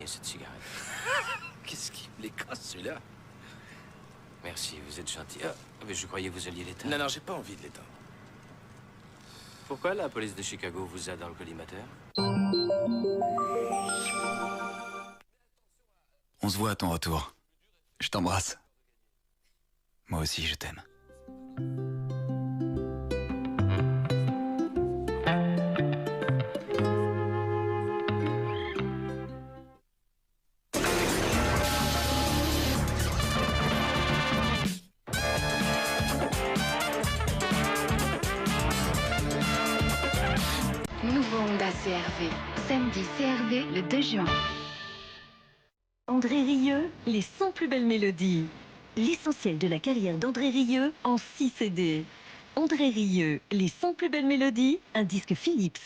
cette cigarette. Qu'est-ce qui me les casse, celui-là? Merci, vous êtes gentil. Ah, mais je croyais que vous alliez l'éteindre. Non, non, j'ai pas envie de l'éteindre. Pourquoi la police de Chicago vous a dans le collimateur? On se voit à ton retour. Je t'embrasse. Moi aussi, je t'aime. Nouveau Honda CR-V. Samedi CR-V le 2 juin. André Rieu, les 100 plus belles mélodies. L'essentiel de la carrière d'André Rieu en 6 CD. André Rieu, les 100 plus belles mélodies, un disque Philips.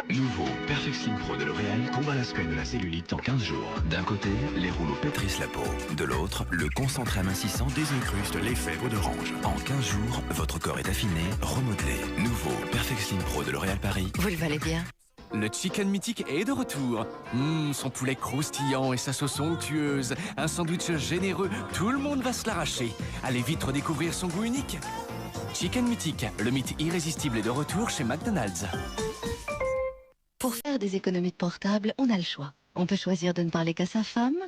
Nouveau Perfect Slim Pro de L'Oréal combat l'aspect de la cellulite en 15 jours. D'un côté, les rouleaux pétrissent la peau. De l'autre, le concentré amincissant désincruste les fèves d'orange. En 15 jours, votre corps est affiné, remodelé. Nouveau Perfect Slim Pro de L'Oréal Paris. Vous le valez bien. Le Chicken Mythique est de retour. Son poulet croustillant et sa sauce onctueuse. Un sandwich généreux, tout le monde va se l'arracher. Allez vite redécouvrir son goût unique. Chicken Mythique, le mythe irrésistible est de retour chez McDonald's. Pour faire des économies de portable, on a le choix. On peut choisir de ne parler qu'à sa femme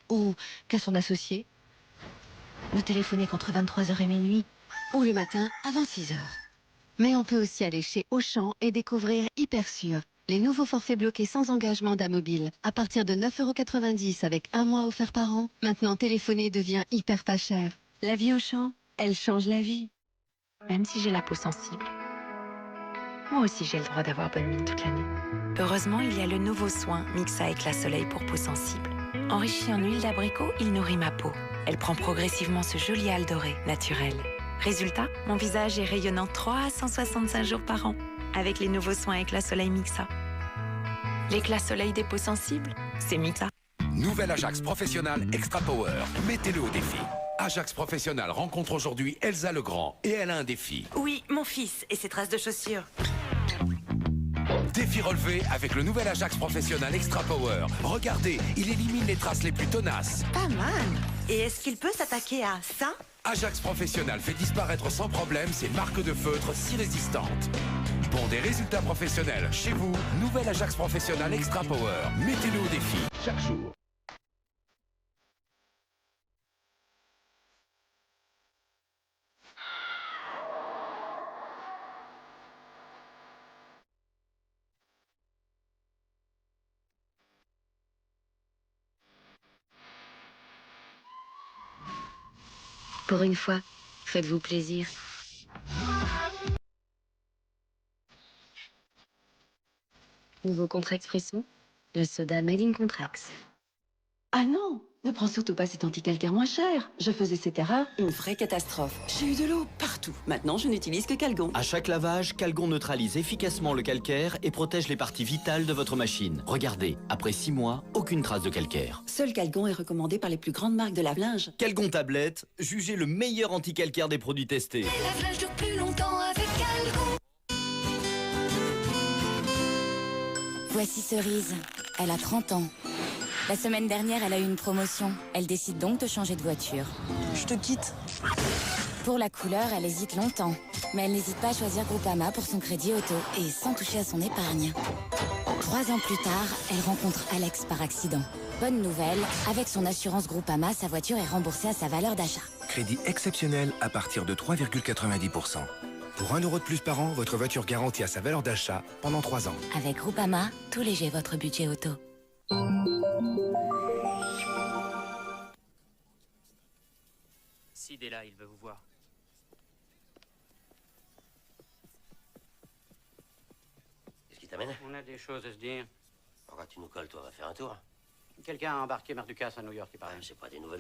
ou qu'à son associé. Ne téléphoner qu'entre 23h et minuit ou le matin avant 6h. Mais on peut aussi aller chez Auchan et découvrir Hypersure. Les nouveaux forfaits bloqués sans engagement d'Amobile. À partir de 9,90 € avec un mois offert par an, maintenant téléphoner devient hyper pas cher. La vie Auchan, elle change la vie. Même si j'ai la peau sensible, moi aussi j'ai le droit d'avoir bonne mine toute l'année. Heureusement, il y a le nouveau soin Mixa Éclat Soleil pour peau sensible. Enrichi en huile d'abricot, il nourrit ma peau. Elle prend progressivement ce joli hâle doré, naturel. Résultat, mon visage est rayonnant 365 jours par an, avec les nouveaux soins Éclat Soleil Mixa. L'éclat soleil des peaux sensibles, c'est Mixa. Nouvelle Ajax Professionnal Extra Power. Mettez-le au défi. Ajax Professionnal rencontre aujourd'hui Elsa Legrand et elle a un défi. Oui, mon fils et ses traces de chaussures. Défi relevé avec le nouvel Ajax Professionnal Extra Power. Regardez, il élimine les traces les plus tenaces. Pas mal. Et est-ce qu'il peut s'attaquer à ça? Ajax Professionnal fait disparaître sans problème ces marques de feutre si résistantes. Pour des résultats professionnels chez vous, nouvel Ajax Professionnal Extra Power. Mettez-le au défi chaque jour. Pour une fois, faites-vous plaisir. Nouveau Contrex Frisson, le soda made in Contrex. Ah non, ne prends surtout pas cet anti-calcaire moins cher. Je faisais cette erreur. Une vraie catastrophe. J'ai eu de l'eau partout. Maintenant, je n'utilise que Calgon. À chaque lavage, Calgon neutralise efficacement le calcaire et protège les parties vitales de votre machine. Regardez, après 6 mois, aucune trace de calcaire. Seul Calgon est recommandé par les plus grandes marques de lave-linge. Calgon Tablette, jugez le meilleur anti-calcaire des produits testés. Les lave-linge durent plus longtemps avec Calgon. Voici Cerise. Elle a 30 ans. La semaine dernière, elle a eu une promotion. Elle décide donc de changer de voiture. Je te quitte. Pour la couleur, elle hésite longtemps. Mais elle n'hésite pas à choisir Groupama pour son crédit auto. Et sans toucher à son épargne. 3 ans plus tard, elle rencontre Alex par accident. Bonne nouvelle, avec son assurance Groupama, sa voiture est remboursée à sa valeur d'achat. Crédit exceptionnel à partir de 3,90%. Pour 1 € de plus par an, votre voiture garantie à sa valeur d'achat pendant 3 ans. Avec Groupama, tout léger votre budget auto. Sid est là, il veut vous voir. Qu'est-ce qui t'amène? On a des choses à se dire. Pourquoi tu nous colles, toi? On va faire un tour. Quelqu'un a embarqué Mardukas à New York, il paraît. C'est pas des nouvelles.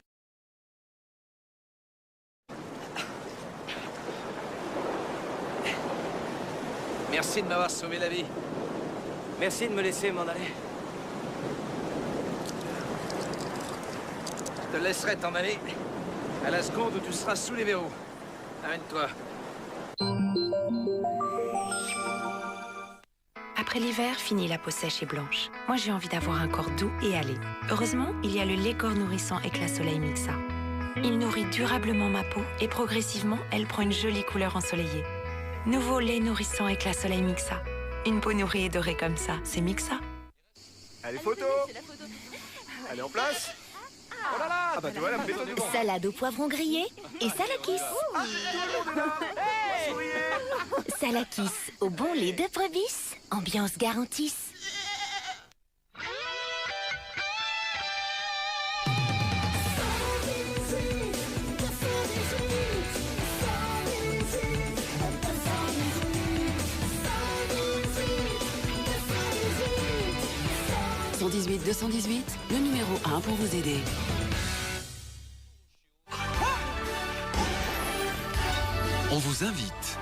Merci de m'avoir sauvé la vie. Merci de me laisser m'en aller. Je te laisserai t'en aller à la seconde où tu seras sous les verrous. Arrête-toi. Après l'hiver, fini la peau sèche et blanche. Moi, j'ai envie d'avoir un corps doux et allé. Heureusement, il y a le lait corps nourrissant Éclat Soleil Mixa. Il nourrit durablement ma peau et progressivement, elle prend une jolie couleur ensoleillée. Nouveau lait nourrissant Éclat Soleil Mixa. Une peau nourrie et dorée comme ça, c'est Mixa. Allez, photo. Allez, en place. Oh là là, ah bah tu vois, là, mets-toi devant. Salade au poivron grillé et salakis. Salakis au bon lait de brebis. Ambiance garantie. « 118 218, le numéro 1 pour vous aider. On vous invite.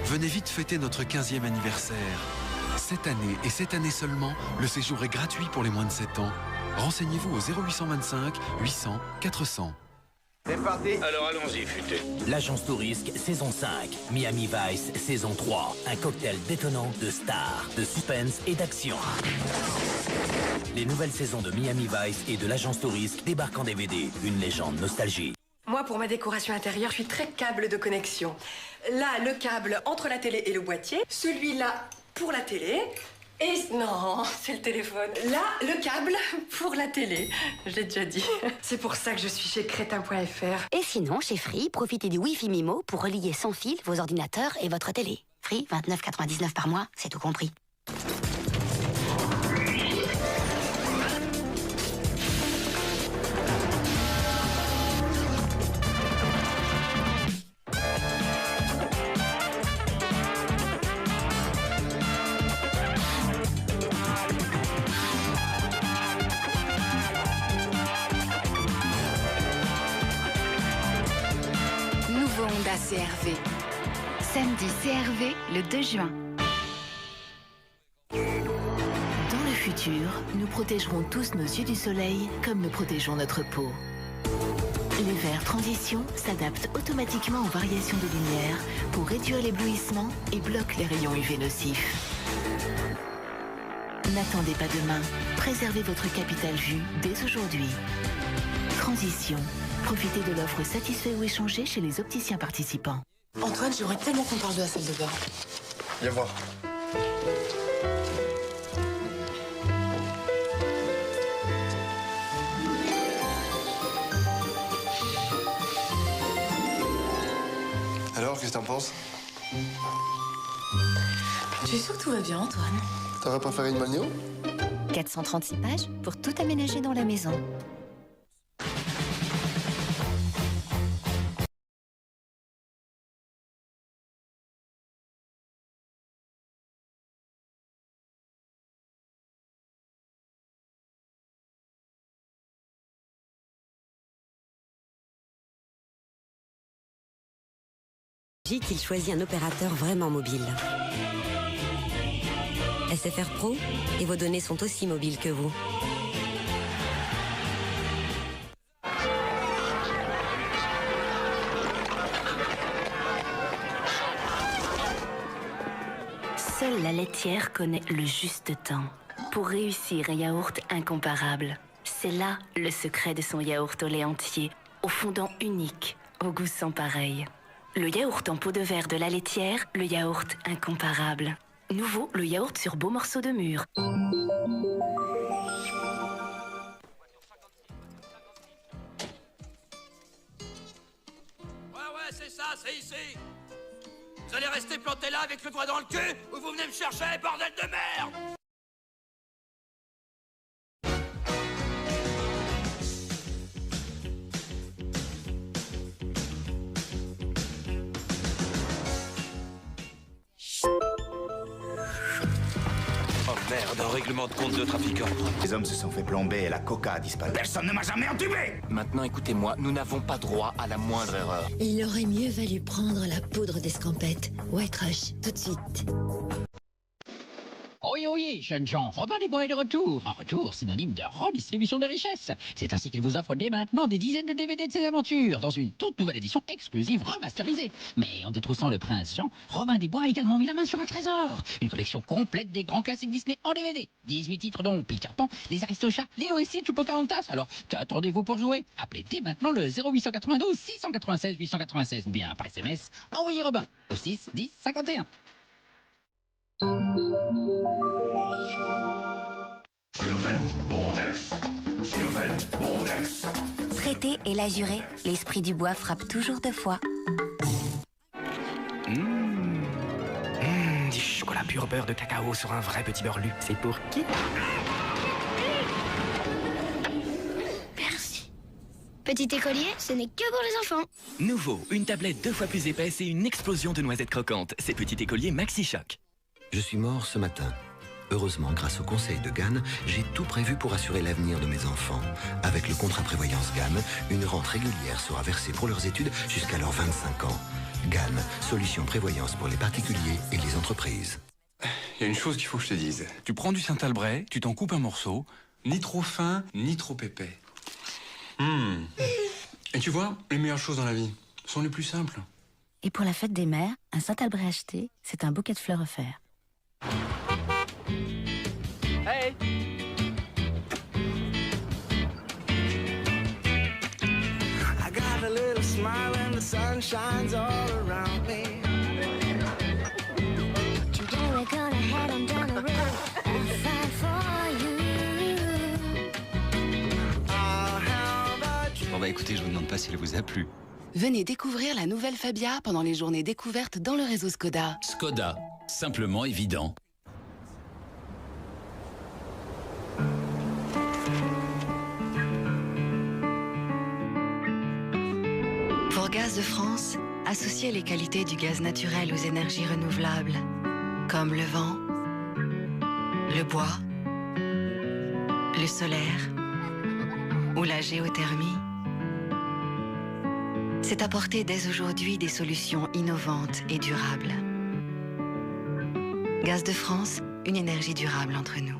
Venez vite fêter notre 15e anniversaire. Cette année, et cette année seulement, le séjour est gratuit pour les moins de 7 ans. Renseignez-vous au 0825 800 400. C'est parti. Alors allons-y, futé. L'agence Tourisque, saison 5. Miami Vice, saison 3. Un cocktail détonnant de stars, de suspense et d'action. Les nouvelles saisons de Miami Vice et de l'agence Tourisque débarquent en DVD. Une légende nostalgie. Moi, pour ma décoration intérieure, je suis très câble de connexion. Là, le câble entre la télé et le boîtier. Celui-là pour la télé. Et non, c'est le téléphone. Là, le câble pour la télé. Je l'ai déjà dit. C'est pour ça que je suis chez crétin.fr. Et sinon, chez Free, profitez du Wi-Fi Mimo pour relier sans fil vos ordinateurs et votre télé. Free, 29,99 par mois, c'est tout compris. Honda CR-V. Samedi CR-V, le 2 juin. Dans le futur, nous protégerons tous nos yeux du soleil comme nous protégeons notre peau. Les verres Transition s'adaptent automatiquement aux variations de lumière pour réduire l'éblouissement et bloquent les rayons UV nocifs. N'attendez pas demain. Préservez votre capital vue dès aujourd'hui. Transition. Profitez de l'offre satisfait ou échangé chez les opticiens participants. Antoine, j'aimerais tellement qu'on parle de la salle de bain. Viens voir. Alors, qu'est-ce que t'en penses? Tu es sûr que tout va bien, Antoine? T'aurais préféré une balnéo? 436 pages pour tout aménager dans la maison. Il choisit un opérateur vraiment mobile. SFR Pro, et vos données sont aussi mobiles que vous. Seule la laitière connaît le juste temps pour réussir un yaourt incomparable. C'est là le secret de son yaourt au lait entier, au fondant unique, au goût sans pareil. Le yaourt en peau de verre de la laitière, le yaourt incomparable. Nouveau, le yaourt sur beaux morceaux de mûre. Ouais, c'est ça, c'est ici. Vous allez rester planté là avec le doigt dans le cul ou vous venez me chercher, bordel de merde! Oh merde, un règlement de compte de trafiquant. Les hommes se sont fait plomber et la coca a disparu. Personne ne m'a jamais entubé! Maintenant, écoutez-moi, nous n'avons pas droit à la moindre erreur. Il aurait mieux valu prendre la poudre d'escampette. White Rush, tout de suite. Oye, Allez, jeunes gens, Robin des Bois est de retour. En retour, synonyme de redistribution de richesses. C'est ainsi qu'il vous offre dès maintenant des dizaines de DVD de ses aventures, dans une toute nouvelle édition exclusive remasterisée. Mais en détroussant le prince Jean, Robin des Bois a également mis la main sur un trésor. Une collection complète des grands classiques Disney en DVD. 18 titres dont Peter Pan, Les Aristochats, Léo et Stitch ou Pocahontas. Alors, qu'attendez-vous pour jouer? Appelez dès maintenant le 0892 696 896 ou bien par SMS, envoyez Robin au 6 10 51. Traité et la jurée, l'esprit du bois frappe toujours deux fois. Du chocolat pur beurre de cacao sur un vrai petit beurre lu. C'est pour qui? Merci. Petit écolier, ce n'est que pour les enfants. Nouveau, une tablette 2 fois plus épaisse et une explosion de noisettes croquantes. C'est Petit Écolier Maxi Choc. Je suis mort ce matin. Heureusement, grâce au conseil de GAN, j'ai tout prévu pour assurer l'avenir de mes enfants. Avec le contrat prévoyance GAN, une rente régulière sera versée pour leurs études jusqu'à leurs 25 ans. GAN, solution prévoyance pour les particuliers et les entreprises. Il y a une chose qu'il faut que je te dise. Tu prends du Saint-Albret, tu t'en coupes un morceau, ni trop fin, ni trop épais. Et tu vois, les meilleures choses dans la vie sont les plus simples. Et pour la fête des mères, un Saint-Albret acheté, c'est un bouquet de fleurs offert. Hey! I got a little smile and the sun shines all around me. Today we're gonna head on down the road and fight for you. Bon bah écoutez, je vous demande pas si elle vous a plu. Venez découvrir la nouvelle Fabia pendant les journées découvertes dans le réseau Skoda. Skoda, simplement évident. Pour Gaz de France, associez les qualités du gaz naturel aux énergies renouvelables, comme le vent, le bois, le solaire ou la géothermie. C'est apporter dès aujourd'hui des solutions innovantes et durables. Gaz de France, une énergie durable entre nous.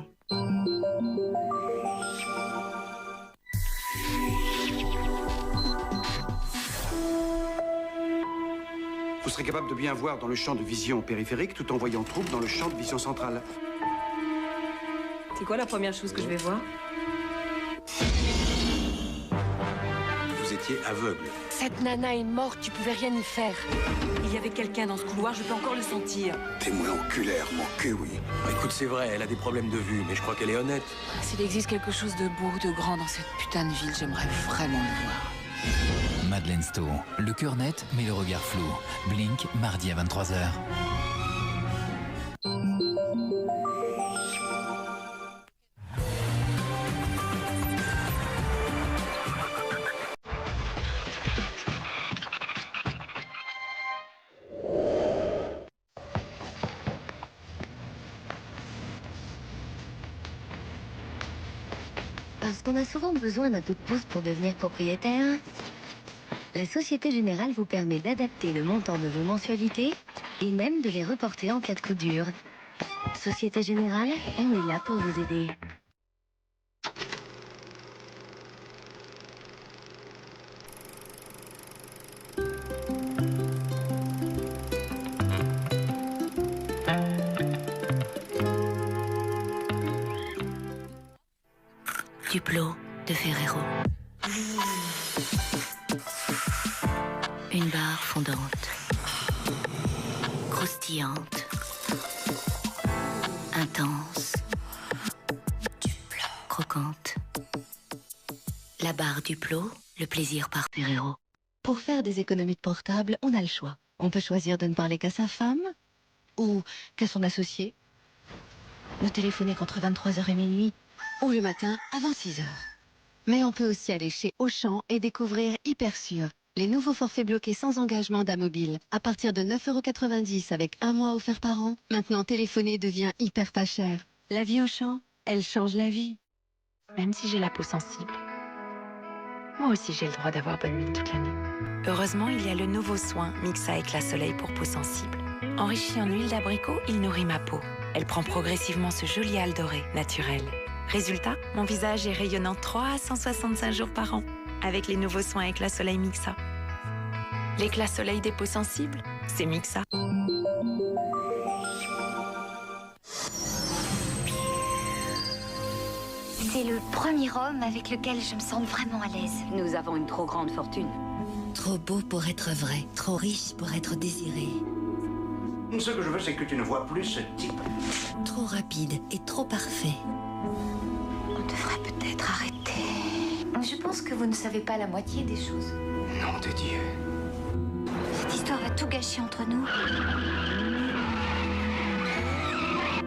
Vous serez capable de bien voir dans le champ de vision périphérique tout en voyant trouble dans le champ de vision centrale. C'est quoi la première chose que je vais voir? Vous étiez aveugle. Cette nana est morte, tu pouvais rien y faire. Il y avait quelqu'un dans ce couloir, je peux encore le sentir. Témoin oculaire, mon cul, oui. Écoute, c'est vrai, elle a des problèmes de vue, mais je crois qu'elle est honnête. S'il existe quelque chose de beau, de grand dans cette putain de ville, j'aimerais vraiment le voir. Madeleine Stowe, le cœur net mais le regard flou. Blink, mardi à 23h. Parce qu'on a souvent besoin d'un coup de pouce pour devenir propriétaire, la Société Générale vous permet d'adapter le montant de vos mensualités et même de les reporter en cas de coup dur. Société Générale, on est là pour vous aider. Duplo de Ferrero. Une barre fondante, croustillante, intense, croquante. La barre Duplo, le plaisir par Ferrero. Pour faire des économies de portable, on a le choix. On peut choisir de ne parler qu'à sa femme ou qu'à son associé. Ne téléphoner qu'entre 23h et minuit ou le matin avant 6h. Mais on peut aussi aller chez Auchan et découvrir Hypersure, les nouveaux forfaits bloqués sans engagement d'Amobile. À partir de 9,90 € avec un mois offert par an, maintenant téléphoner devient hyper pas cher. La vie Auchan, elle change la vie. Même si j'ai la peau sensible, moi aussi j'ai le droit d'avoir bonne mine toute l'année. Heureusement, il y a le nouveau soin Mixa Éclat Soleil pour peau sensible. Enrichi en huile d'abricot, il nourrit ma peau. Elle prend progressivement ce joli hâle doré, naturel. Résultat, mon visage est rayonnant 365 jours par an, avec les nouveaux soins Éclat Soleil Mixa. L'éclat soleil des peaux sensibles, c'est Mixa. C'est le premier homme avec lequel je me sens vraiment à l'aise. Nous avons une trop grande fortune. Trop beau pour être vrai, trop riche pour être désiré. Ce que je veux, c'est que tu ne vois plus ce type. Trop rapide et trop parfait. On devrait peut-être arrêter. Je pense que vous ne savez pas la moitié des choses. Nom de Dieu. Cette histoire va tout gâcher entre nous.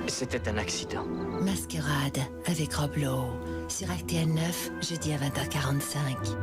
C'était un accident. Masquerade avec Rob Lowe sur RTL 9, jeudi à 20h45.